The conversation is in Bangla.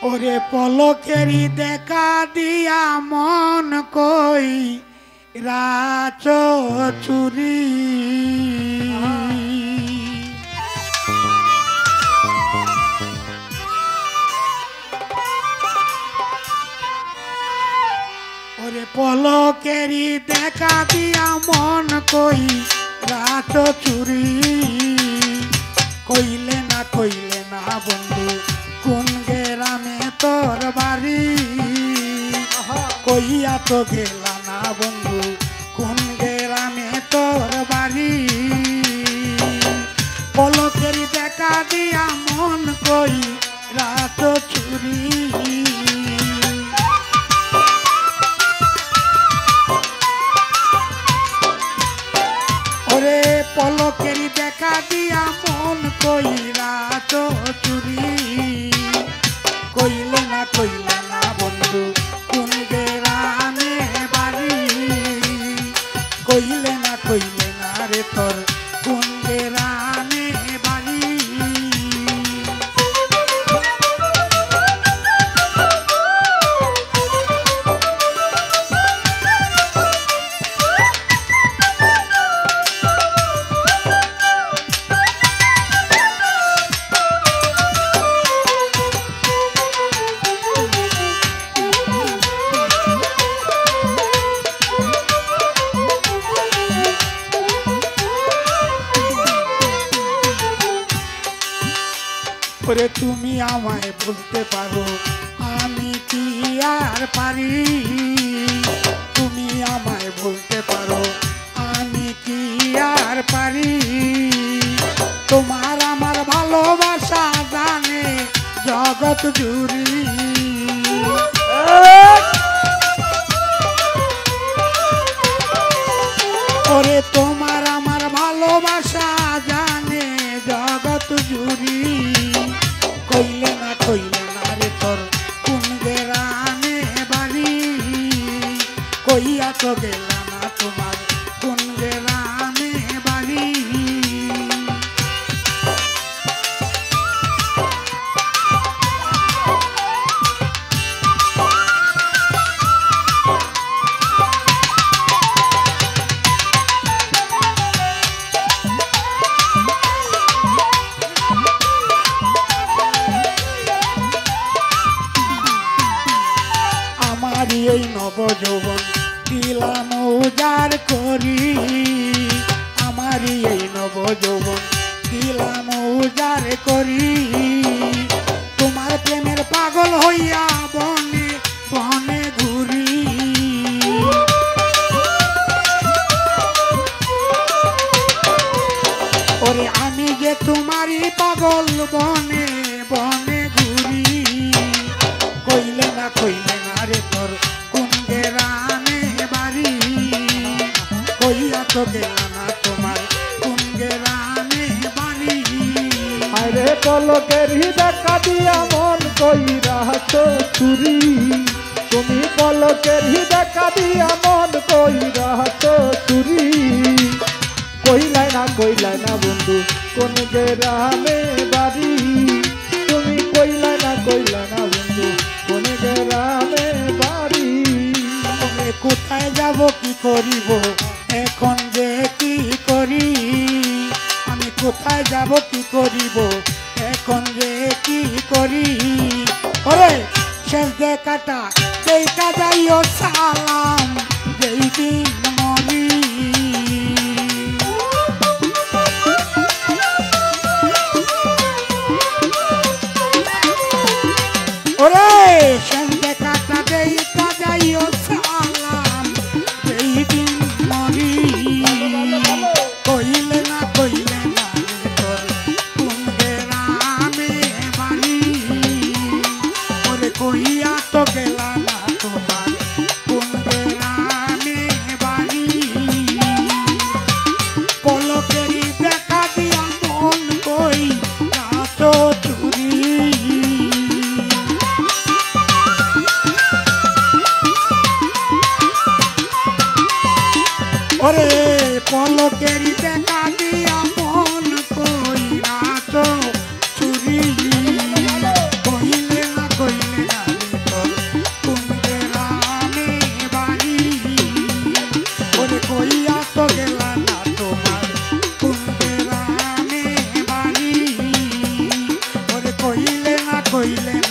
ওরে পলকেরি দেখা দিয়া মন কই রাচ চুরি ওরে পলকেরি দেখা দিয়া মন কই রাচ চুরি কইলে না বন্ধু কোন গ্রামে তোর বাড়ি কইয়া তো গেলা না বন্ধু কোন গ্রামে তোর বাড়ি পলকের দেখা দিয়া মন কই রাত চুরি ওরে পলকের দেখা দিয়া মন কই রাত চুরি কইলে না বন্ধু কোন গ্রামে বাড়ি কইলে না রে তোর কোন গ্রামে বাড়ি ওরে তুমি আমায় বলতে পারো আমি কি আর পারি তুমি আমায় বলতে পারো আমি কি আর পারি তোমার আমার ভালোবাসা জানে জগৎ জুড়ি ওরে তোমার আমার ভালোবাসা জানে জগৎ জুড়ি কইলে না রে তোর কোন গ্রামে বাড়ি কইয়া তো গেলা না তোমার কোন গ্রামে বাড়ি এই নব যৌবন দিলাম উজার করি আমারই এই নব যৌবন দিলাম উজার করি তোমার প্রেমের পাগল হইয়া বনে বনে ঘুরি ওরে আমি যে তোমারই পাগল বনে বনে ঘুরি কইলে না রে তোর কোন গ্রামে বাড়ি কইয়া তো গেলা না তোমার কোন গ্রামে বাড়ি আরে পলকের দেখা দিয়া মন কই রাত চুরি তুমি পলকের দেখা দিয়া মন কই রাত চুরি কইলাই না বন্ধু কোন গ্রামে বাড়ি তুমি কইলাই না বন্ধু কোন গ্রামে বাড়ি কোথায় যাব কি করিব এখন যে কি করি আমি কোথায় যাব কি করিব এখন যে কি করি ওরে শেষ দেখাটা দেখা যাইও সালাম যেই দিন মরি ওরে শেষ দেখাটা দেখা যাইও সালাম যেই দিন মরি কইলে না তোর কোন গ্রামে বাড়ি ওরে কইয়া তো গেলা না তোমার কোন গ্রামে বাড়ি পলকেরি দেখা দিয়া মন কই রাত চুরি ওরে পলকেরি দেখা দিয়া মন কই রাত চুরি কইলে না কইয়া তো গেলা না তোমার কোন গ্রামে বাড়ি ওরে কইলে না কইলে